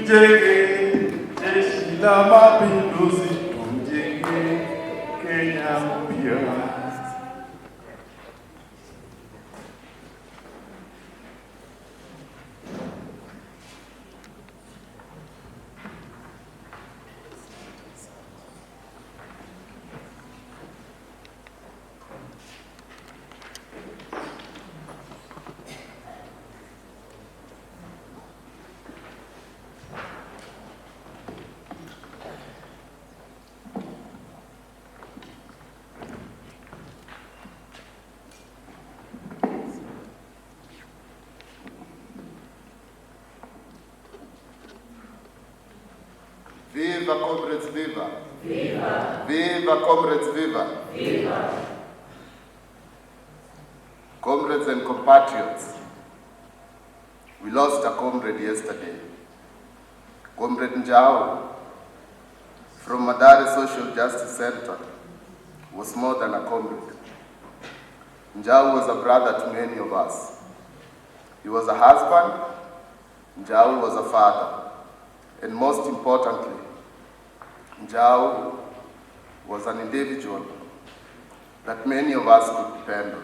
Tujenge jeshi la mapinduzi, tujenge Kenya mpya. Viva comrades, viva! Viva! Viva comrades, viva! Viva! Comrades and compatriots, we lost a comrade yesterday. Comrade Njau from Madari Social Justice Center was more than a comrade. Njau was a brother to many of us. He was a husband, Njau was a father, and most importantly, Njau was an individual that many of us could depend on.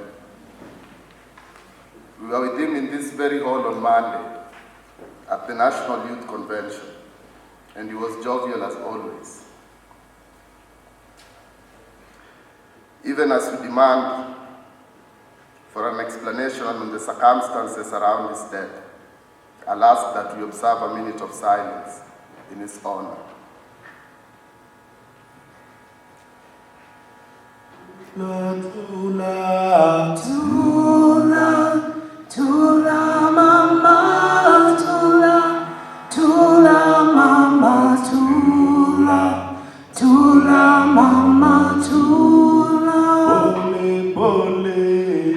We were with him in this very hall on Monday at the National Youth Convention, and he was jovial as always. Even as we demand for an explanation on the circumstances around his death, I'll ask that we observe a minute of silence in his honor. Tula, Tula, tula mama, tula, tula mama, tula, tula mama, tula. pole, pole,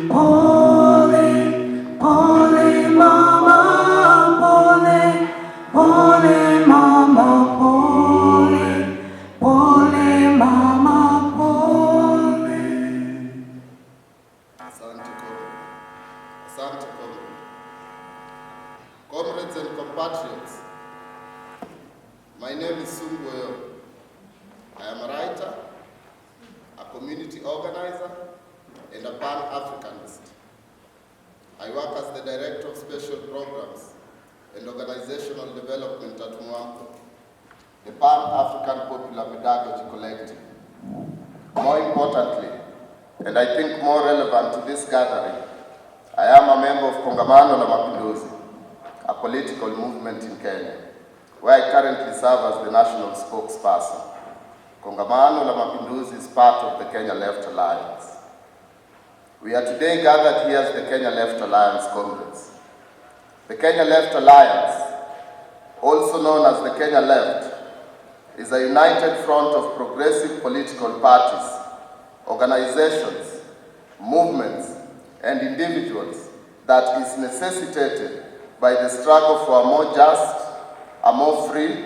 Pole, pole mama, pole, pole mama, pole, pole mama, pole. Asante comrade. Comrades and compatriots, my name is Sungu. I am a writer, a community organizer, and a Pan-Africanist. I work as the Director of Special Programs and Organizational Development at Mwamko, the Pan-African Popular Pedagogy Collective. More importantly, and I think more relevant to this gathering, I am a member of Kongamano la Mapinduzi, a political movement in Kenya, where I currently serve as the national spokesperson. Kongamano la Mapinduzi is part of the Kenya Left Alliance. We are today gathered here as the Kenya Left Alliance comrades. The Kenya Left Alliance, also known as the Kenya Left, is a united front of progressive political parties, organizations, movements, and individuals that is necessitated by the struggle for a more just, a more free,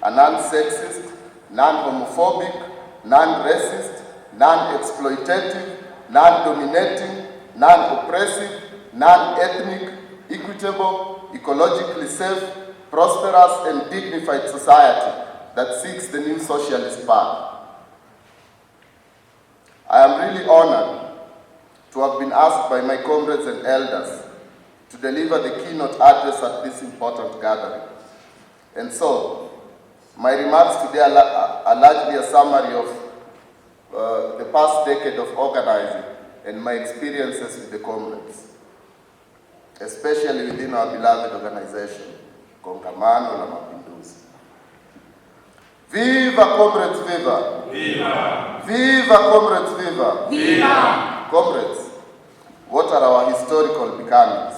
a non-sexist, non-homophobic, non-racist, non-exploitative, non-dominating, non-oppressive, non-ethnic, equitable, ecologically safe, prosperous, and dignified society that seeks the new socialist path. I am really honored to have been asked by my comrades and elders to deliver the keynote address at this important gathering. And so, my remarks today are largely a summary of the past decade of organizing and my experiences with the comrades, especially within our beloved organization, Kongamano la Mapinduzi. Viva comrades, viva! viva, Viva comrades, viva! Viva! Comrades, what are our historical becomings?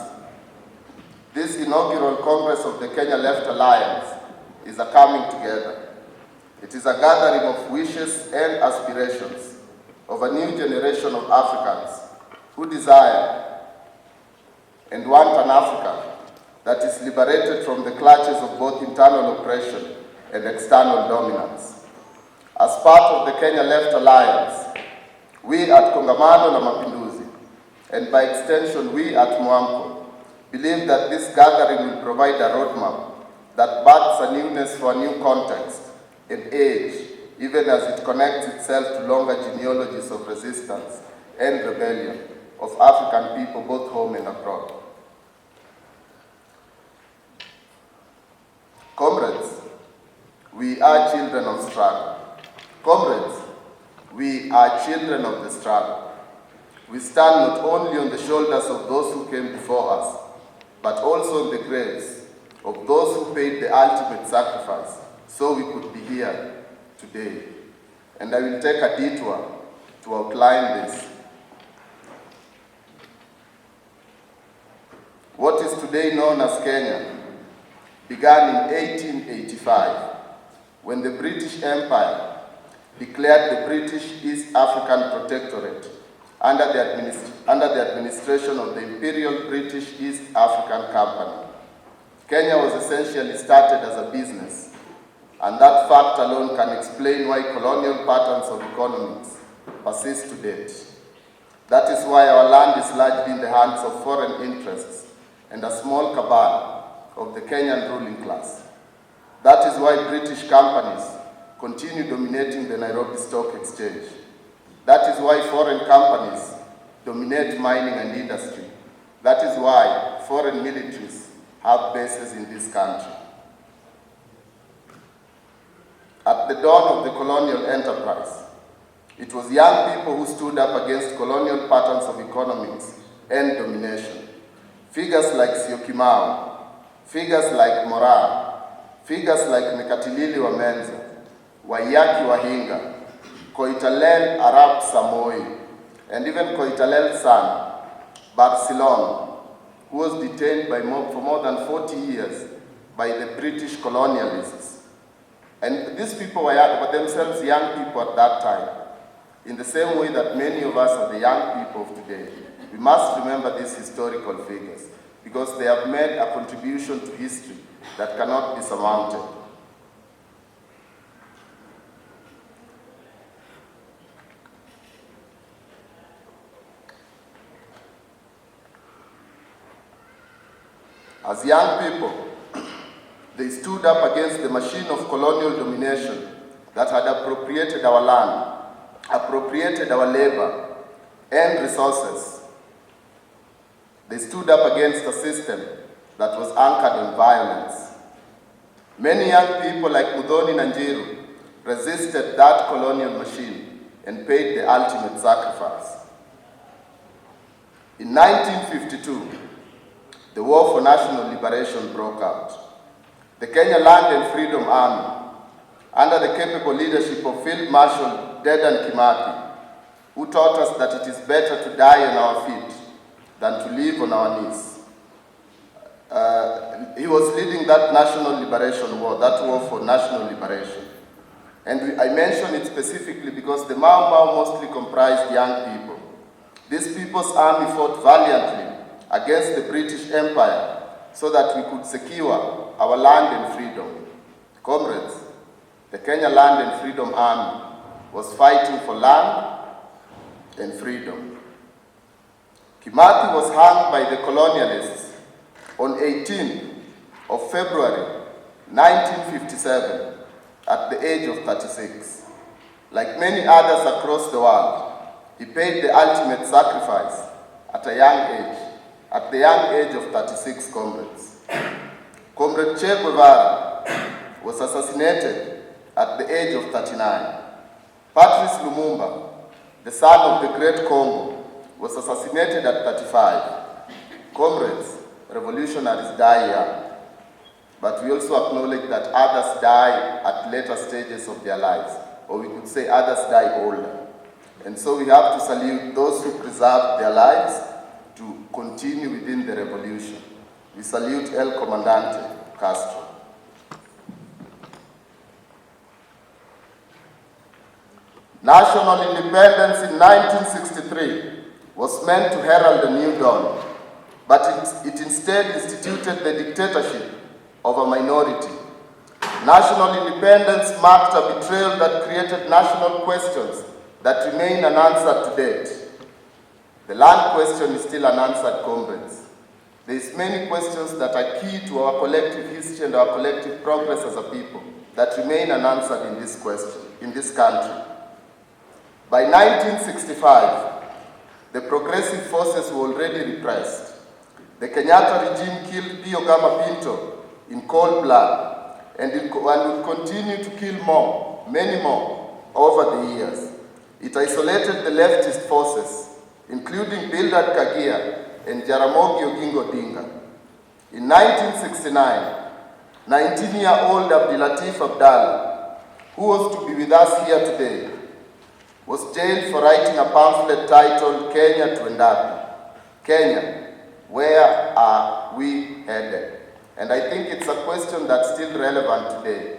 This inaugural Congress of the Kenya Left Alliance is a coming together. It is a gathering of wishes and aspirations of a new generation of Africans who desire and want an Africa that is liberated from the clutches of both internal oppression and external dominance. As part of the Kenya Left Alliance, we at Kongamano la Mapinduzi, and by extension we at Mwamko, believe that this gathering will provide a roadmap that births a newness for a new context and age, even as it connects itself to longer genealogies of resistance and rebellion of African people both home and abroad. Comrades, we are children of struggle. Comrades, we are children of the struggle. We stand not only on the shoulders of those who came before us, but also on the graves of those who paid the ultimate sacrifice so we could be here today. And I will take a detour to outline this. What is today known as Kenya began in 1885 when the British Empire declared the British East African Protectorate under the administration of the Imperial British East African Company. Kenya was essentially started as a business, and that fact alone can explain why colonial patterns of economics persist to date. That is why our land is largely in the hands of foreign interests and a small cabal of the Kenyan ruling class. That is why British companies continue dominating the Nairobi Stock Exchange. That is why foreign companies dominate mining and industry. That is why foreign militaries have bases in this country. At the dawn of the colonial enterprise, it was young people who stood up against colonial patterns of economics and domination. Figures like Syokimau, figures like Moraa, figures like Mekatilili Wamenza, Waiyaki Wahinga, Koitalel Arap Samoei, and even Koitalel's son, Barcelona, who was detained for more than 40 years by the British colonialists. And these people were themselves young people at that time. In the same way that many of us are the young people of today, we must remember these historical figures because they have made a contribution to history that cannot be surmounted. As young people, they stood up against the machine of colonial domination that had appropriated our land, appropriated our labor and resources. They stood up against a system that was anchored in violence. Many young people like Muthoni Nanjiru resisted that colonial machine and paid the ultimate sacrifice. In 1952, the War for National Liberation broke out. The Kenya Land and Freedom Army, under the capable leadership of Field Marshal Dedan Kimathi, who taught us that it is better to die on our feet than to live on our knees. He was leading that national liberation war, that war for national liberation. And I mention it specifically because the Mau Mau mostly comprised young people. This people's army fought valiantly against the British Empire so that we could secure our land and freedom. Comrades, the Kenya Land and Freedom Army was fighting for land and freedom. Kimathi was hung by the colonialists on 18th of February 1957 at the age of 36. Like many others across the world, he paid the ultimate sacrifice at a young age, at the young age of 36, comrades. Comrade Che Guevara was assassinated at the age of 39. Patrice Lumumba, the son of the great Congo, was assassinated at 35. Comrades, revolutionaries die young, but we also acknowledge that others die at later stages of their lives, or we could say others die older. And so we have to salute those who preserved their lives to continue within the revolution. We salute El Comandante Castro. National independence in 1963 was meant to herald a new dawn, but it instead instituted the dictatorship of a minority. National independence marked a betrayal that created national questions that remain unanswered to date. The land question is still unanswered, comrades. there's many questions that are key to our collective history and our collective progress as a people that remain unanswered in this country. By 1965, the progressive forces were already repressed. The Kenyatta regime killed Pio Gama Pinto in cold blood and would continue to kill more, many more, over the years. It isolated the leftist forces, including Bildad Kagia and Jaramogi Oginga Odinga. In 1969, 19-year-old Abdilatif Abdallah, who was to be with us here today, was jailed for writing a pamphlet titled Kenya Tuendapi. Kenya, where are we headed? And I think it's a question that's still relevant today.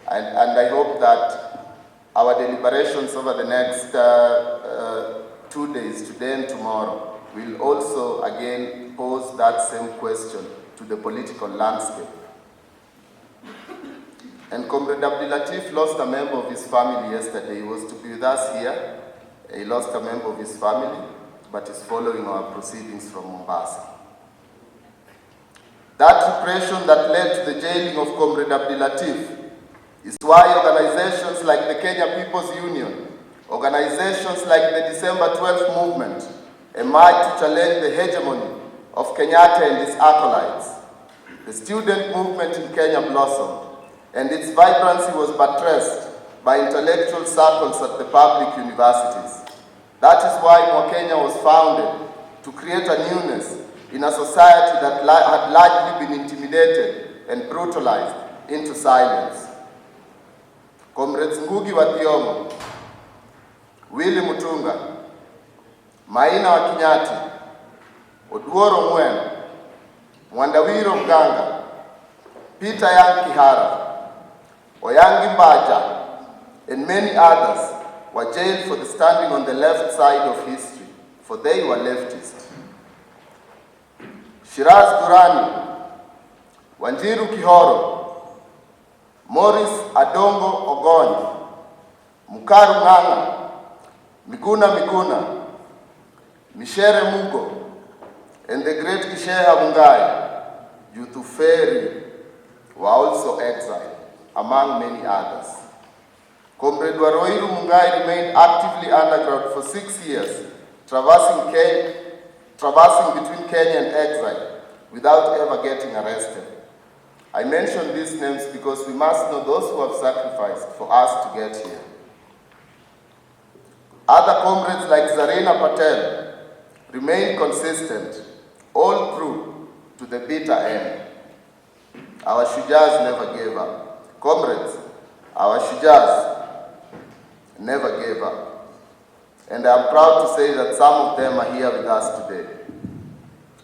And I hope that our deliberations over the next 2 days, today and tomorrow, will also again pose that same question to the political landscape. And Comrade Abdilatif lost a member of his family yesterday. He was to be with us here. He lost a member of his family, but is following our proceedings from Mombasa. That repression that led to the jailing of Comrade Abdilatif is why organizations like the Kenya People's Union, organizations like the December 12th movement, emerged to challenge the hegemony of Kenyatta and his acolytes. The student movement in Kenya blossomed, and its vibrancy was buttressed by intellectual circles at the public universities. That is why Kenya was founded, to create a newness in a society that had largely been intimidated and brutalized into silence. Comrades Ngugi wa Thiong'o, Willy Mutunga, Maina wa Kinyati, Oduoro Mwene, Mwandawiro Mganga, Peter Yang Kihara, Oyangi Mbaja, and many others were jailed for standing on the left side of history, for they were leftists. Shiraz Durani, Wanjiru Kihoro, Morris Adongo Ogonyi, Mukaru Ng'ang'a, Miguna, Mishere Mugo, and the great Kisheha Mungai, Yuthuferi, were also exiled, among many others. Comrade Oyoo Mungai remained actively underground for 6 years, traversing between Kenya and exile without ever getting arrested. I mention these names because we must know those who have sacrificed for us to get here. Other comrades like Zarina Patel remained consistent all through to the bitter end. Our Shujaz never gave up. Comrades, our Shujaz never gave up. And I am proud to say that some of them are here with us today.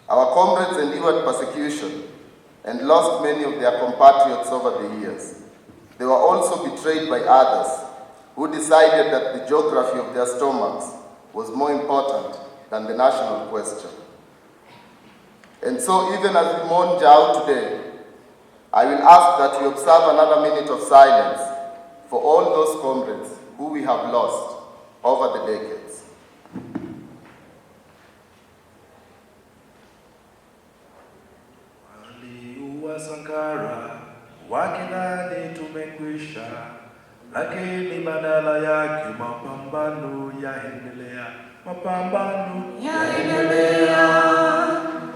Our comrades endured persecution and lost many of their compatriots over the years. They were also betrayed by others who decided that the geography of their stomachs was more important than the national question. And so even as we mourn Jau today, I will ask that we observe another minute of silence for all those comrades who we have lost over the decades. Waliua Sankara, wakidhani tumekwisha, lakini badala yake mapambano yaendelea. Mapambano yaendelea,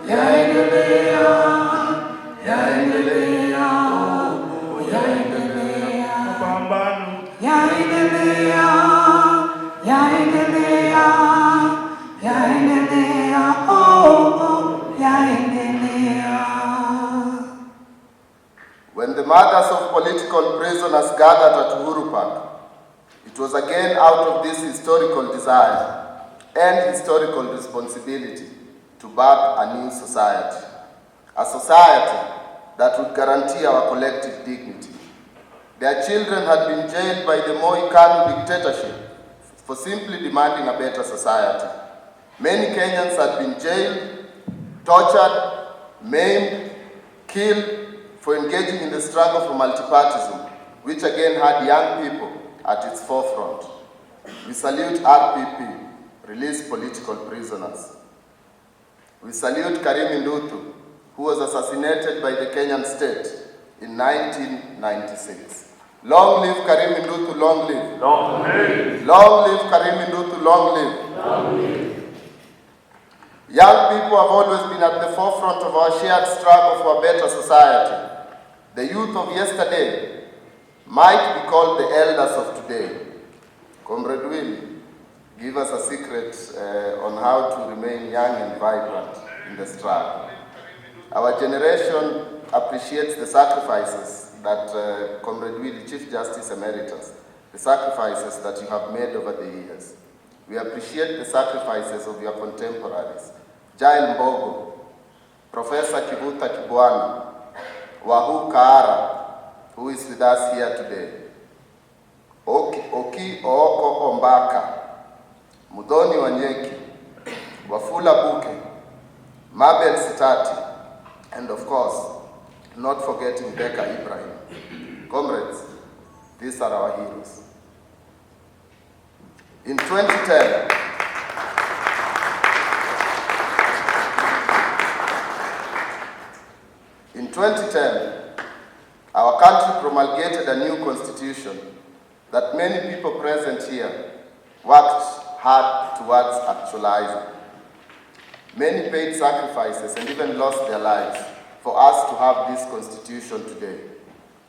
yaendelea, yaendelea, oh, yaendelea. Mapambano yaendelea, yaendelea, yaendelea, oh, yaendelea. When the mothers of political prisoners gathered at Uhuru Park, it was again out of this historical desire and historical responsibility to birth a new society. A society that would guarantee our collective dignity. Their children had been jailed by the Moi Kanu dictatorship for simply demanding a better society. Many Kenyans had been jailed, tortured, maimed, killed for engaging in the struggle for multipartism, which again had young people at its forefront. We salute RPP, release political prisoners. We salute Karim Ndutu, who was assassinated by the Kenyan state in 1996. Long live Karim Ndutu, long live. Long live. Long live Karim Ndutu, long live. Long live. Young people have always been at the forefront of our shared struggle for a better society. The youth of yesterday might be called the elders of today. Comrade Will, give us a secret on how to remain young and vibrant in the struggle. Our generation appreciates the sacrifices that Comrade Will, Chief Justice Emeritus, the sacrifices that you have made over the years. We appreciate the sacrifices of your contemporaries, Jael Mbogo, Professor Kibuta Kibwana, Wahu Kaara, who is with us here today, Oki Ooko Ombaka, Mudhoni Wanyeki, Wafula Buke, Mabel Sitati, and of course, not forgetting Becca Ibrahim. Comrades, these are our heroes. In 2010, our country promulgated a new constitution that many people present here worked hard towards actualizing. Many paid sacrifices and even lost their lives for us to have this constitution today.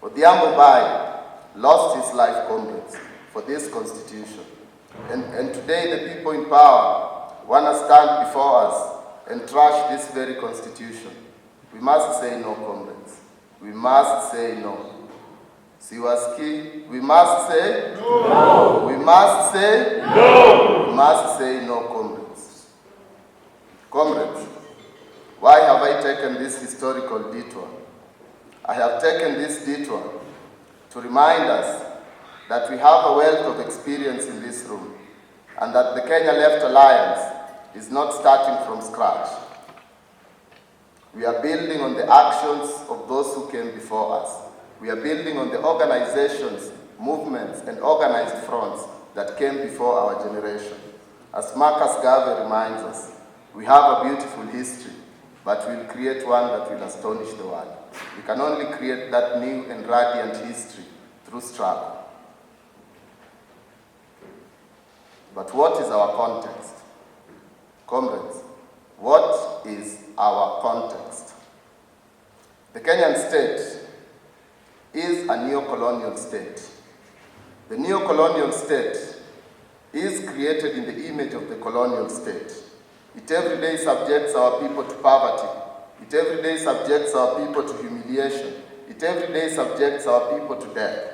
Odhiambo Bai lost his life, comrades, for this constitution. And today the people in power want to stand before us and trash this very constitution. We must say no, comrades. We must say no. Siwaski, we must say no. We must say no. We must say no, comrades. Comrades, why have I taken this historical detour? I have taken this detour to remind us that we have a wealth of experience in this room and that the Kenya Left Alliance is not starting from scratch. We are building on the actions of those who came before us. We are building on the organizations, movements, and organized fronts that came before our generation. As Marcus Garvey reminds us, we have a beautiful history, but we'll create one that will astonish the world. We can only create that new and radiant history through struggle. But what is our context? Comrades, what is our context? The Kenyan state is a neo-colonial state. The neo-colonial state is created in the image of the colonial state. It every day subjects our people to poverty. It every day subjects our people to humiliation. It every day subjects our people to death.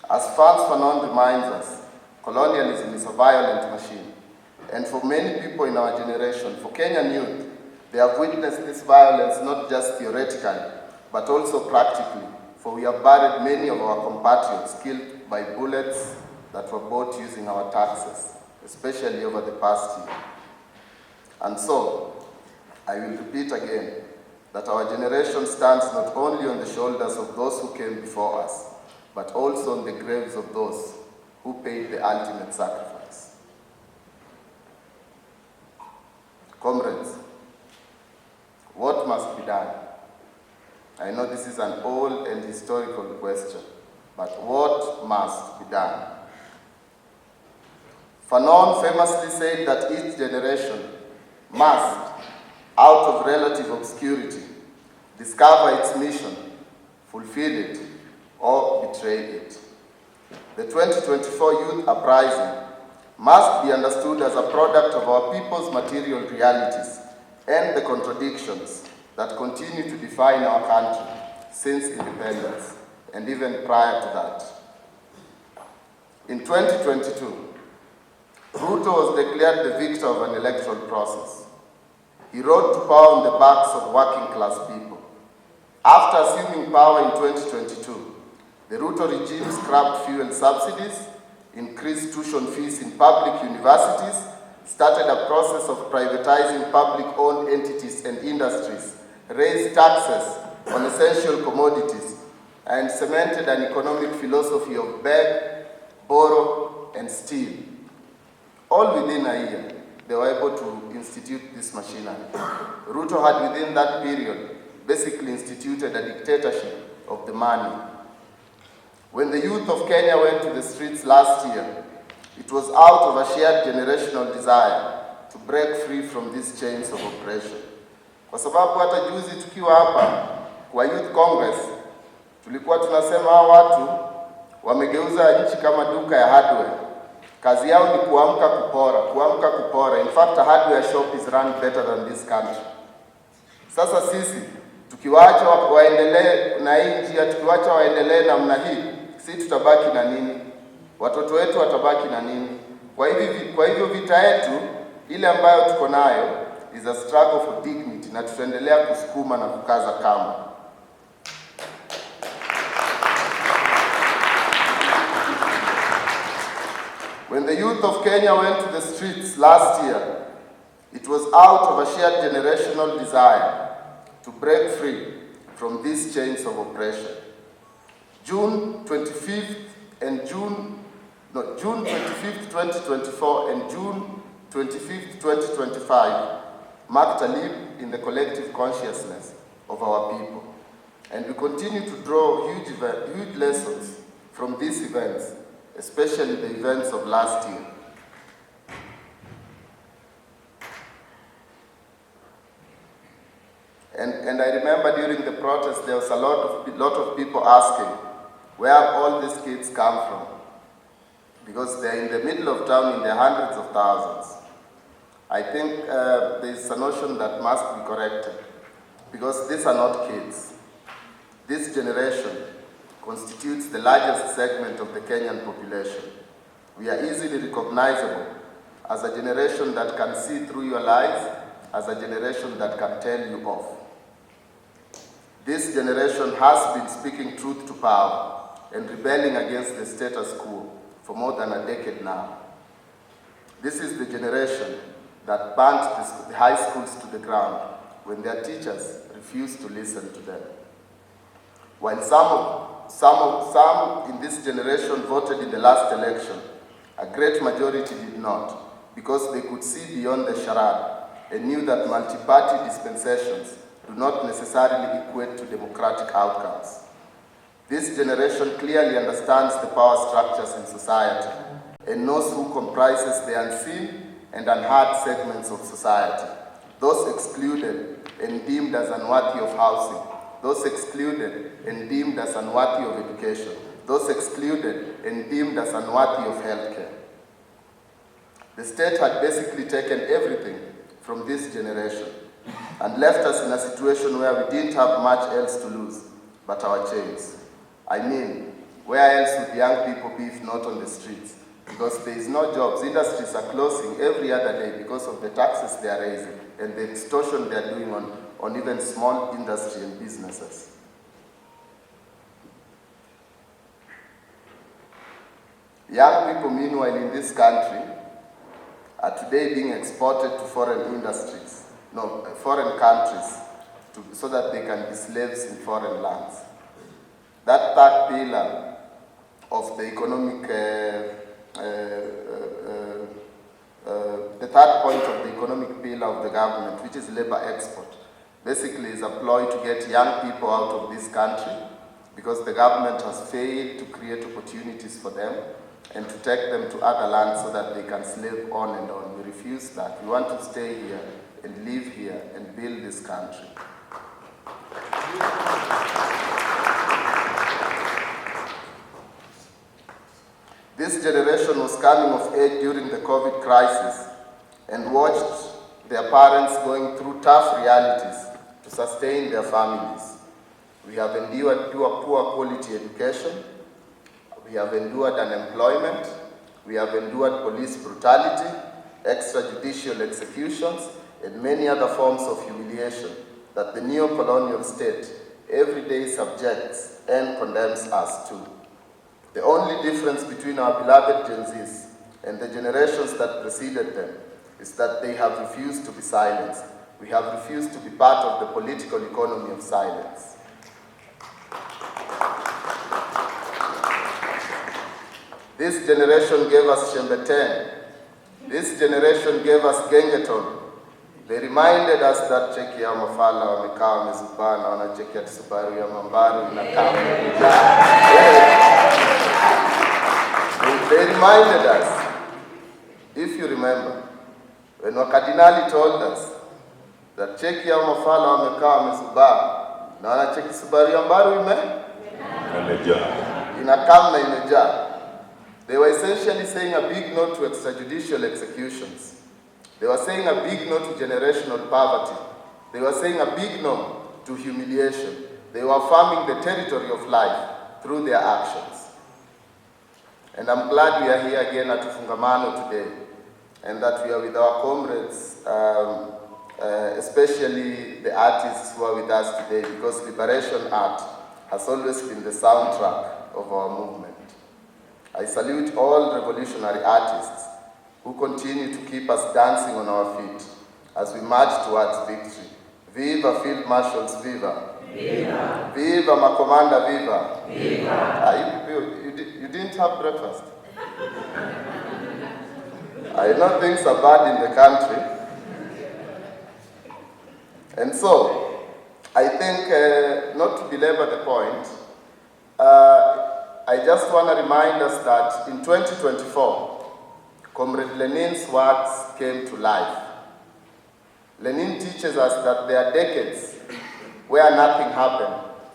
As Frantz Fanon reminds us, colonialism is a violent machine. And for many people in our generation, for Kenyan youth, they have witnessed this violence not just theoretically, but also practically, for we have buried many of our compatriots killed by bullets that were bought using our taxes, especially over the past year. And so, I will repeat again, that our generation stands not only on the shoulders of those who came before us, but also on the graves of those who paid the ultimate sacrifice. Comrades, what must be done? I know this is an old and historical question, but what must be done? Fanon famously said that each generation must, out of relative obscurity, discover its mission, fulfill it, or betray it. The 2024 Youth Uprising must be understood as a product of our people's material realities and the contradictions that continue to define our country since independence, and even prior to that. In 2022, Ruto was declared the victor of an electoral process. He rode to power on the backs of working class people. After assuming power in 2022, the Ruto regime scrapped fuel subsidies, increased tuition fees in public universities, started a process of privatizing public-owned entities and industries, raised taxes on essential commodities, and cemented an economic philosophy of beg, borrow, and steal. All within a year, they were able to institute this machinery. Ruto had within that period basically instituted a dictatorship of the money. When the youth of Kenya went to the streets last year, it was out of a shared generational desire to break free from these chains of oppression. Kwa sababu hata juzi tukiwa hapa kwa Youth Congress, tulikuwa tunasema hao watu wamegeuza nchi kama duka ya hardware. Kazi yao ni kuamka kupora. In fact, a hardware shop is run better than this country. Sasa sisi tukiwaacha waendelee na hii njia, tukiwaacha waendelee namna hii, sisi tutabaki na nini? Watoto wetu watabaki na nini? Kwa hivyo vita yetu ile ambayo tuko nayo is a struggle for dignity, na tutaendelea kusukuma na kukaza kamba. When the youth of Kenya went to the streets last year, it was out of a shared generational desire to break free from these chains of oppression. June 25th, 2024 and June 25th, 2025 marked a leap in the collective consciousness of our people. And we continue to draw huge lessons from these events, especially the events of last year. And I remember during the protest there was a lot of people asking, where have all these kids come from? Because they're in the middle of town in the hundreds of thousands. I think there's a notion that must be corrected, because these are not kids. This generation constitutes the largest segment of the Kenyan population. We are easily recognizable as a generation that can see through your lies, as a generation that can tell you off. This generation has been speaking truth to power and rebelling against the status quo for more than a decade now. This is the generation that burnt the high schools to the ground when their teachers refused to listen to them. While some in this generation voted in the last election, a great majority did not, because they could see beyond the charade and knew that multi-party dispensations do not necessarily equate to democratic outcomes. This generation clearly understands the power structures in society and knows who comprises the unseen and unheard segments of society, those excluded and deemed as unworthy of housing, those excluded and deemed as unworthy of education, those excluded and deemed as unworthy of healthcare. The state had basically taken everything from this generation and left us in a situation where we didn't have much else to lose but our chains. I mean, where else would young people be if not on the streets? Because there is no jobs. Industries are closing every other day because of the taxes they are raising and the extortion they are doing on even small industry and businesses. Young people, meanwhile, in this country are today being exported to foreign countries, so that they can be slaves in foreign lands. That third pillar of the economic, the third point of the economic pillar of the government, which is labor export, basically is a ploy to get young people out of this country, because the government has failed to create opportunities for them and to take them to other lands so that they can slave on and on. We refuse that. We want to stay here and live here and build this country. This generation was coming of age during the COVID crisis and watched their parents going through tough realities to sustain their families. We have endured poor quality education. We have endured unemployment. We have endured police brutality, extrajudicial executions, and many other forms of humiliation that the neo-colonial state every day subjects and condemns us to. The only difference between our beloved Gen Zs and the generations that preceded them is that they have refused to be silenced. We have refused to be part of the political economy of silence. This generation gave us Shembeten. This generation gave us Gengeton. They reminded us that cheki ya mafala wamekaa wamezubaa na wanacheki ati Subaru ya Mambaru inakaa. They reminded us, if you remember, when Wakadinali told us that cheki ya mafala wamekaa wamezubaa na wanacheki Subaru ya Mambaru inakaa na imejaa. They were essentially saying a big no to extrajudicial executions. They were saying a big no to generational poverty. They were saying a big no to humiliation. They were affirming the territory of life through their actions. And I'm glad we are here again at Ufungamano today, and that we are with our comrades, especially the artists who are with us today, because liberation art has always been the soundtrack of our movement. I salute all revolutionary artists who continue to keep us dancing on our feet as we march towards victory. Viva Field Marshals, viva! Viva! Viva Macomanda, viva! Viva! You didn't have breakfast? I know things are bad in the country. And so, I think, not to belabor the point, I just want to remind us that in 2024, Comrade Lenin's words came to life. Lenin teaches us that there are decades where nothing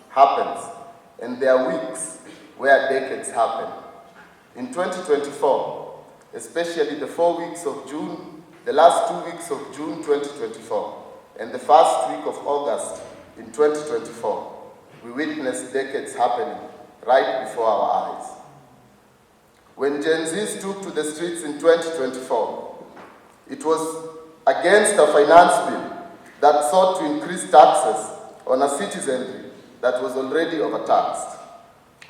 happens, and there are weeks where decades happen. In 2024, especially the 4 weeks of June, the last 2 weeks of June 2024, and the first week of August in 2024, we witnessed decades happening right before our eyes. When Gen Zs took to the streets in 2024, it was against a finance bill that sought to increase taxes on a citizenry that was already overtaxed.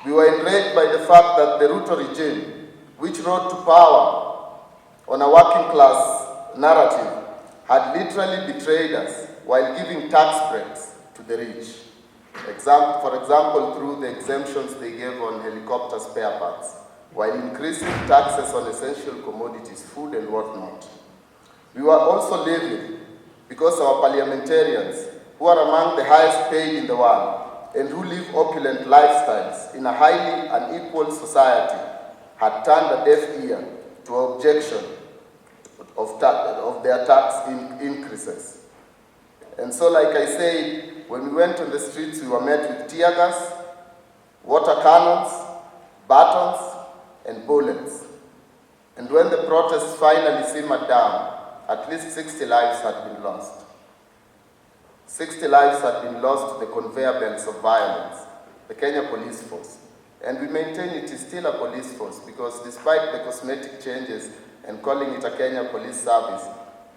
We were enraged by the fact that the Ruto regime, which rose to power on a working class narrative, had literally betrayed us while giving tax breaks to the rich. For example, through the exemptions they gave on helicopter spare parts, while increasing taxes on essential commodities, food and whatnot. We were also livid because our parliamentarians, who are among the highest paid in the world and who live opulent lifestyles in a highly unequal society, had turned a deaf ear to objection of their tax increases. And so, like I said, when we went on the streets, we were met with tear gas, water cannons, batons, and bullets. And when the protests finally simmered down, at least 60 lives had been lost. 60 lives had been lost to the conveyor belts of violence, the Kenya Police Force. And we maintain it is still a police force because despite the cosmetic changes and calling it a Kenya Police Service,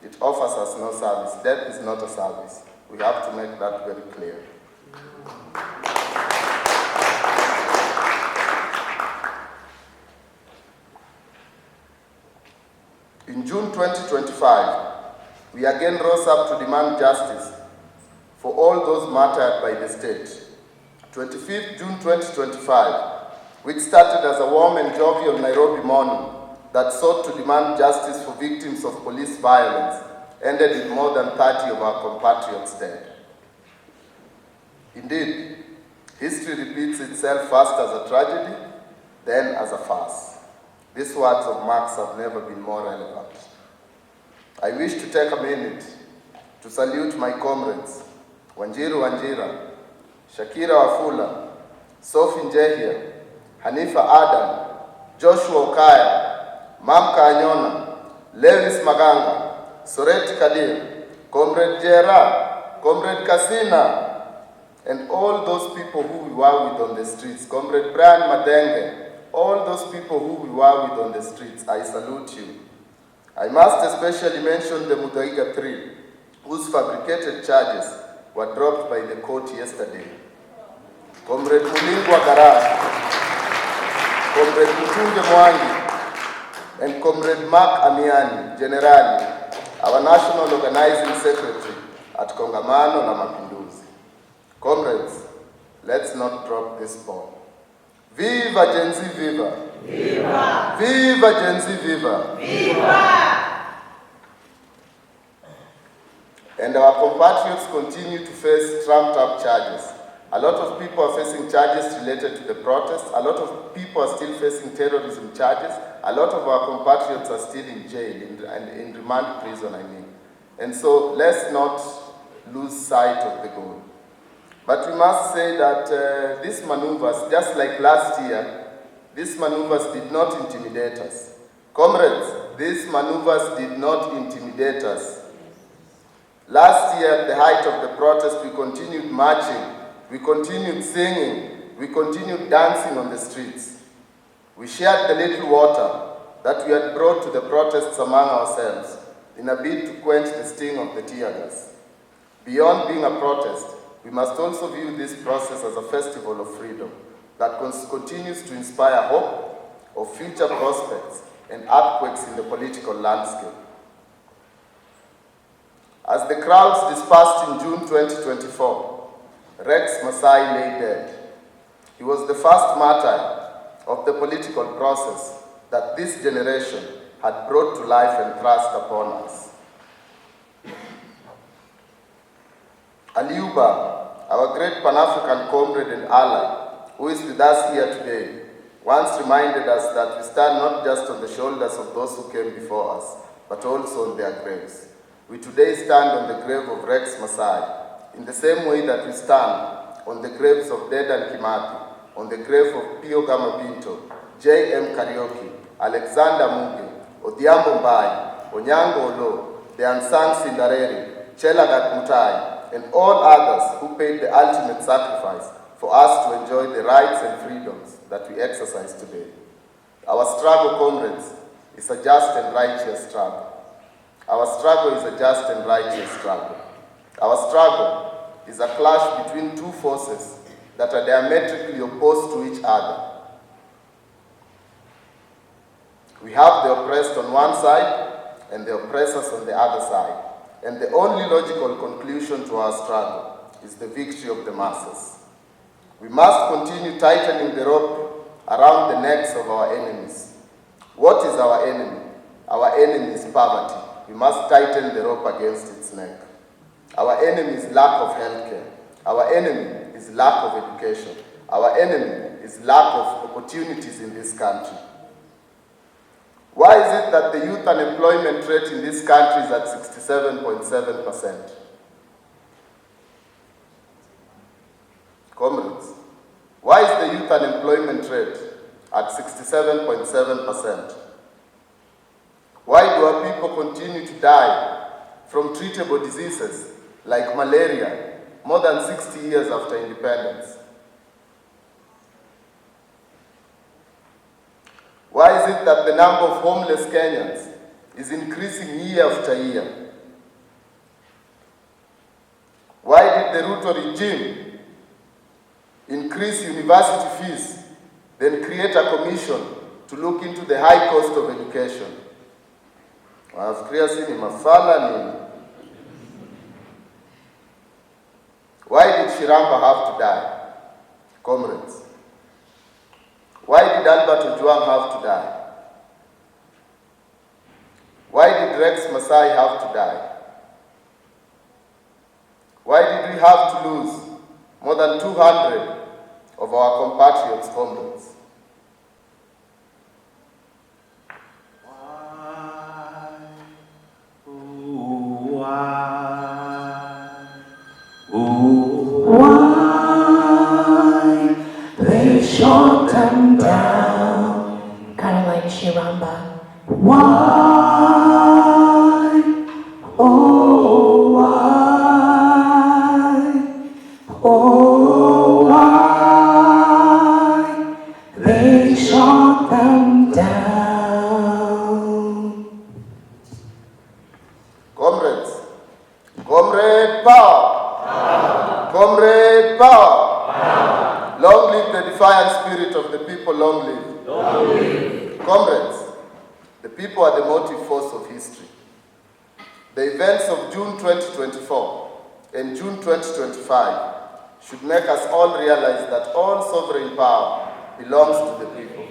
it offers us no service. Death is not a service. We have to make that very clear. In June 2025, we again rose up to demand justice for all those martyred by the state. 25th June 2025, which started as a warm and jovial Nairobi morning that sought to demand justice for victims of police violence, ended with more than 30 of our compatriots dead. Indeed, history repeats itself first as a tragedy, then as a farce. These words of Marx have never been more relevant. I wish to take a minute to salute my comrades, Wanjiru Wanjira, Shakira Wafula, Sophie Njehia, Hanifa Adam, Joshua Okaya, Mamka Anyona, Lewis Maganga, Soret Kadir, Comrade Jera, Comrade Kasina, and all those people who we were with on the streets, Comrade Brian Madenge, all those people who we were with on the streets, I salute you. I must especially mention the Mudaiga 3, whose fabricated charges were dropped by the court yesterday. Comrade Mulingwa Garage, Comrade Mutunge Mwangi, and Comrade Mark Amiani, Generali, our National Organizing Secretary at Kongamano na Mapinduzi. Comrades, let's not drop this ball. Viva Gen Z, viva! Viva! Viva Gen Z, viva! Viva! And our compatriots continue to face trumped-up charges. A lot of people are facing charges related to the protests. A lot of people are still facing terrorism charges. A lot of our compatriots are still in jail, in remand prison, I mean. And so let's not lose sight of the goal. But we must say that these maneuvers, just like last year, these maneuvers did not intimidate us. Comrades, these maneuvers did not intimidate us. Last year, at the height of the protest, we continued marching, we continued singing, we continued dancing on the streets. We shared the little water that we had brought to the protests among ourselves in a bid to quench the sting of the tear gas. Beyond being a protest, we must also view this process as a festival of freedom that continues to inspire hope of future prospects and earthquakes in the political landscape. As the crowds dispersed in June 2024, Rex Masai lay dead. He was the first martyr of the political process that this generation had brought to life and thrust upon us. Aliuba, our great Pan-African comrade and ally, who is with us here today, once reminded us that we stand not just on the shoulders of those who came before us, but also on their graves. We today stand on the grave of Rex Masai, in the same way that we stand on the graves of Dedan Kimathi, on the grave of Pio Gama Pinto, J.M. Kariuki, Alexander Muge, Odhiambo Mbai, Onyango Olo, the unsung Cindereri, Chelagat Mutai, and all others who paid the ultimate sacrifice for us to enjoy the rights and freedoms that we exercise today. Our struggle, comrades, is a just and righteous struggle. Our struggle is a just and righteous struggle. Our struggle is a clash between two forces that are diametrically opposed to each other. We have the oppressed on one side and the oppressors on the other side. And the only logical conclusion to our struggle is the victory of the masses. We must continue tightening the rope around the necks of our enemies. What is our enemy? Our enemy is poverty. We must tighten the rope against its neck. Our enemy is lack of healthcare. Our enemy is lack of education. Our enemy is lack of opportunities in this country. Why is it that the youth unemployment rate in this country is at 67.7%? Comrades, why is the youth unemployment rate at 67.7%? Why do our people continue to die from treatable diseases like malaria more than 60 years after independence? Why is it that the number of homeless Kenyans is increasing year after year? Why did the Ruto regime increase university fees, then create a commission to look into the high cost of education? Why did Shiramba have to die? Comrades, why did Albert Ojwang have to die? Why did Rex Masai have to die? Why did we have to lose more than 200 of our compatriots, comrades? Why they shot them down? Caroline Shiramba. Why? Oh, why? Oh, why they shot them down? Comrades, comrade power! Comrade power! Long live the defiant spirit of the people, long live. Long live. Comrades, the people are the motive force of history. The events of June 2024 and June 2025 should make us all realize that all sovereign power belongs to the people.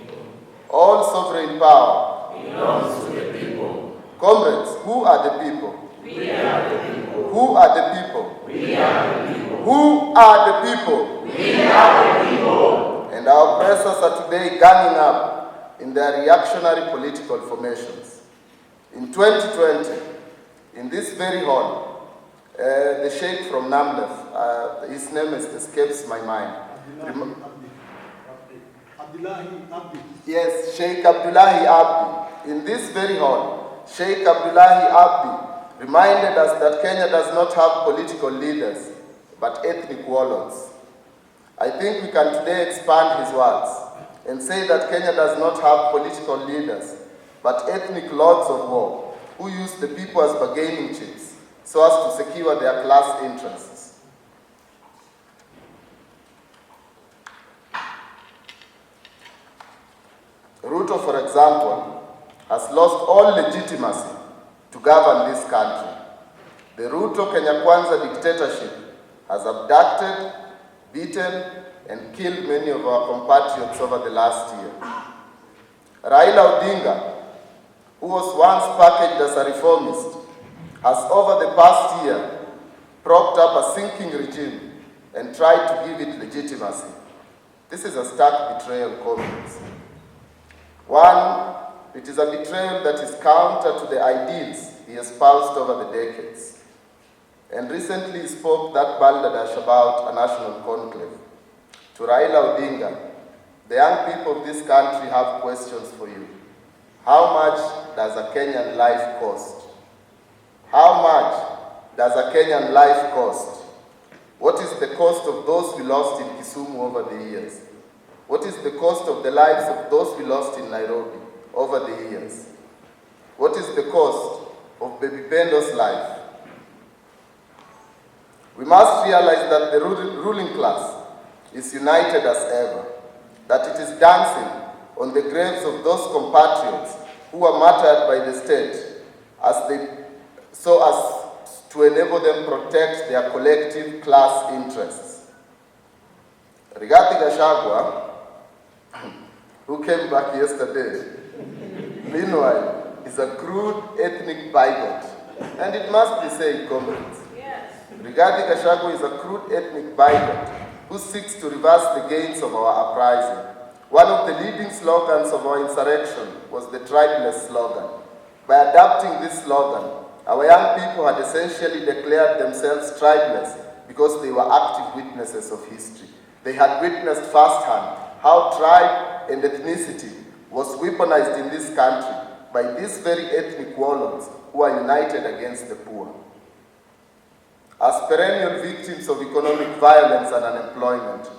All sovereign power belongs to the people. Comrades, who are the people? We are the people. Who are the people? We are the people. Who are the people? We are the people. And our oppressors are today ganging up in their reactionary political formations. In 2020, in this very hall, the Sheikh from Namdef, his name escapes my mind. Yes, Sheikh Abdullahi Abdi. In this very hall, Sheikh Abdullahi Abdi reminded us that Kenya does not have political leaders, but ethnic warlords. I think we can today expand his words and say that Kenya does not have political leaders, but ethnic lords of war who use the people as bargaining chips so as to secure their class interests. Ruto, for example, has lost all legitimacy to govern this country. The Ruto Kenya Kwanza dictatorship has abducted, beaten, and killed many of our compatriots over the last year. Raila Odinga, who was once packaged as a reformist, has over the past year propped up a sinking regime and tried to give it legitimacy. This is a stark betrayal, comrades. One, it is a betrayal that is counter to the ideals he espoused over the decades. And recently he spoke that balderdash about a national conclave. To Raila Odinga, the young people of this country have questions for you. How much does a Kenyan life cost? How much does a Kenyan life cost? What is the cost of those we lost in Kisumu over the years? What is the cost of the lives of those we lost in Nairobi over the years? What is the cost of Baby Pendo's life? We must realize that the ruling class is united as ever, that it is dancing on the graves of those compatriots who were martyred by the state so as to enable them protect their collective class interests. Rigathi Gachagua, who came back yesterday, meanwhile, is a crude ethnic bigot. And it must be said, comrades. Yes. Rigathi Gachagua is a crude ethnic bigot who seeks to reverse the gains of our uprising. One of the leading slogans of our insurrection was the tribeless slogan. By adopting this slogan, our young people had essentially declared themselves tribeless because they were active witnesses of history. They had witnessed firsthand how tribe and ethnicity was weaponized in this country by these very ethnic warlords who are united against the poor. As perennial victims of economic violence and unemployment,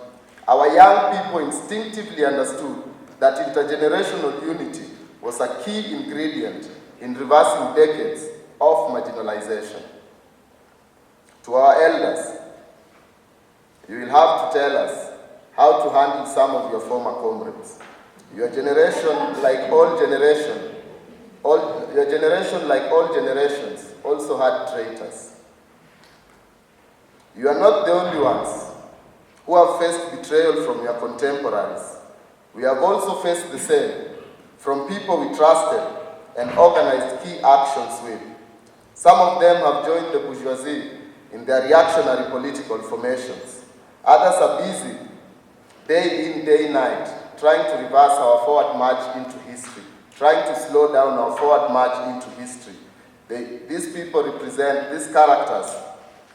our young people instinctively understood that intergenerational unity was a key ingredient in reversing decades of marginalization. To our elders, you will have to tell us how to handle some of your former comrades. Your generation, like all generations, also had traitors. You are not the only ones who have faced betrayal from your contemporaries. We have also faced the same from people we trusted and organized key actions with. Some of them have joined the bourgeoisie in their reactionary political formations. Others are busy, day in, day night, trying to reverse our forward march into history, trying to slow down our forward march into history. These characters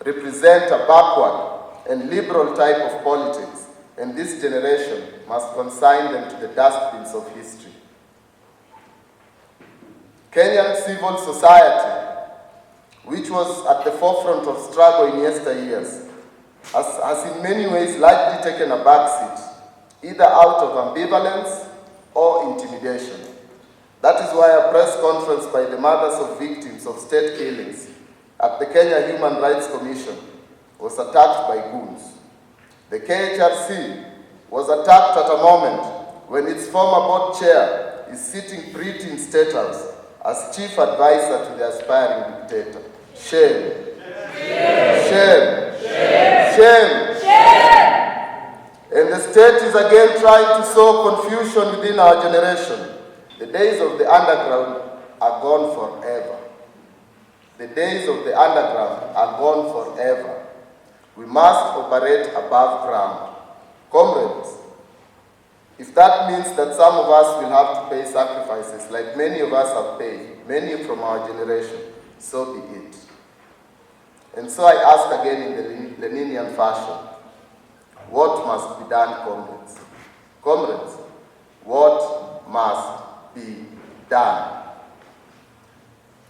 represent a backward and liberal type of politics, and this generation must consign them to the dustbins of history. Kenyan civil society, which was at the forefront of struggle in yesteryears, has in many ways largely taken a backseat, either out of ambivalence or intimidation. That is why a press conference by the mothers of victims of state killings at the Kenya Human Rights Commission was attacked by goons. The KHRC was attacked at a moment when its former board chair is sitting pretty in State House as chief advisor to the aspiring dictator. Shame. Shame. Shame. Shame. Shame. Shame. And the state is again trying to sow confusion within our generation. The days of the underground are gone forever. The days of the underground are gone forever. We must operate above ground. Comrades, if that means that some of us will have to pay sacrifices like many of us have paid, many from our generation, so be it. And so I ask again in the Leninian fashion, what must be done, comrades? Comrades, what must be done?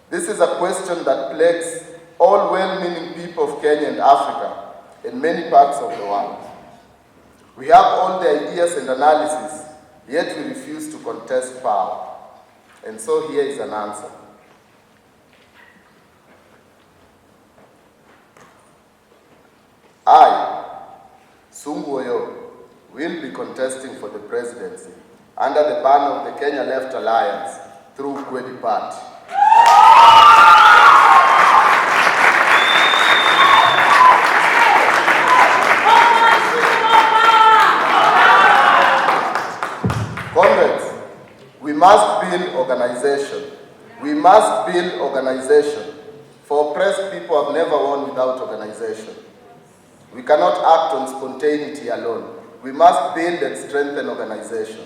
This is a question that plagues all well-meaning people of Kenya and Africa and many parts of the world. We have all the ideas and analysis, yet we refuse to contest power. And so here is an answer. I, Sungu, Oyoo, will be contesting for the presidency under the banner of the Kenya Left Alliance through Kweli Party. Comrades, we must build organization. We must build organization. For oppressed people have never won without organization. We cannot act on spontaneity alone. We must build and strengthen organization.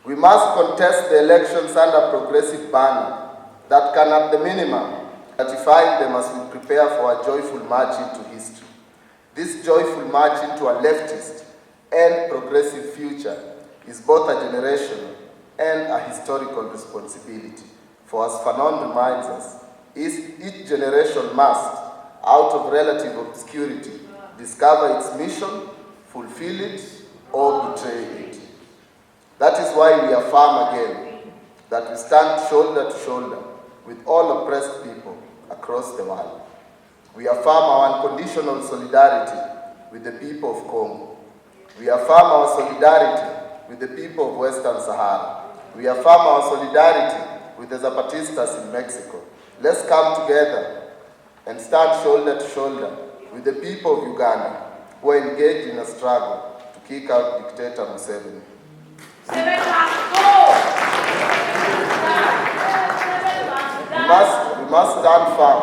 We must contest the elections under progressive banner that can, at the minimum, ratify them as we prepare for a joyful march into history. This joyful march into a leftist and progressive future is both a generational and a historical responsibility. For as Fanon reminds us, each generation must, out of relative obscurity, discover its mission, fulfill it, or betray it. That is why we affirm again that we stand shoulder to shoulder with all oppressed people across the world. We affirm our unconditional solidarity with the people of Congo. We affirm our solidarity with the people of Western Sahara. We affirm our solidarity with the Zapatistas in Mexico. Let's come together and stand shoulder to shoulder with the people of Uganda who are engaged in a struggle to kick out dictator Museveni. We must stand firm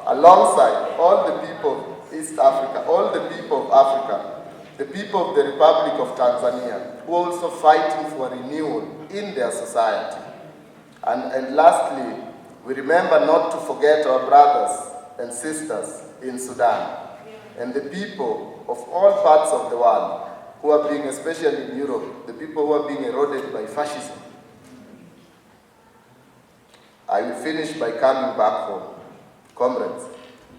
alongside all the people of East Africa, all the people of Africa, the people of the Republic of Tanzania, who are also fighting for renewal in their society. And lastly, we remember not to forget our brothers and sisters in Sudan and the people of all parts of the world who are being, especially in Europe, the people who are being eroded by fascism. I will finish by coming back home. Comrades,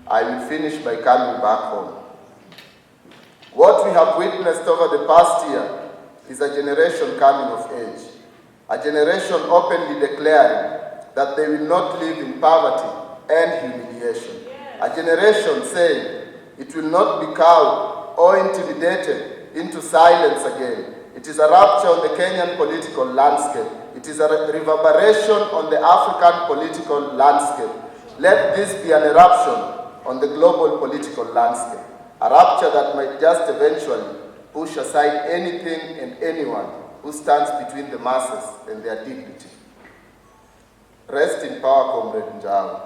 I will finish by coming back home. What we have witnessed over the past year is a generation coming of age, a generation openly declaring that they will not live in poverty and humiliation, a generation saying it will not be cowed or intimidated into silence again. It is a rupture on the Kenyan political landscape. It is a reverberation on the African political landscape. Let this be an eruption on the global political landscape, a rupture that might just eventually push aside anything and anyone who stands between the masses and their dignity. Rest in power, Comrade Njau.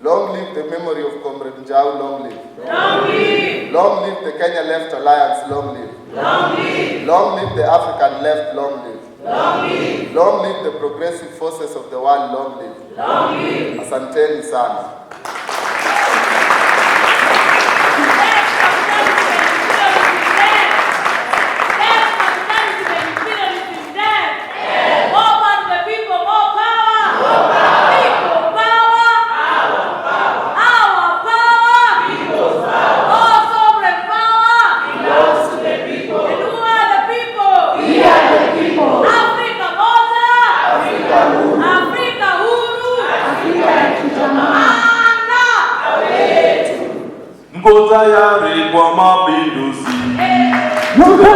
Long live the memory of Comrade Njau, long live. Long live. Long live the Kenya Left Alliance, long live. Long live. Long live the African Left, long live. Long live. Long live the progressive forces of the world, long live. Long live. Asanteni sana. Mko tayari kwa mapinduzi?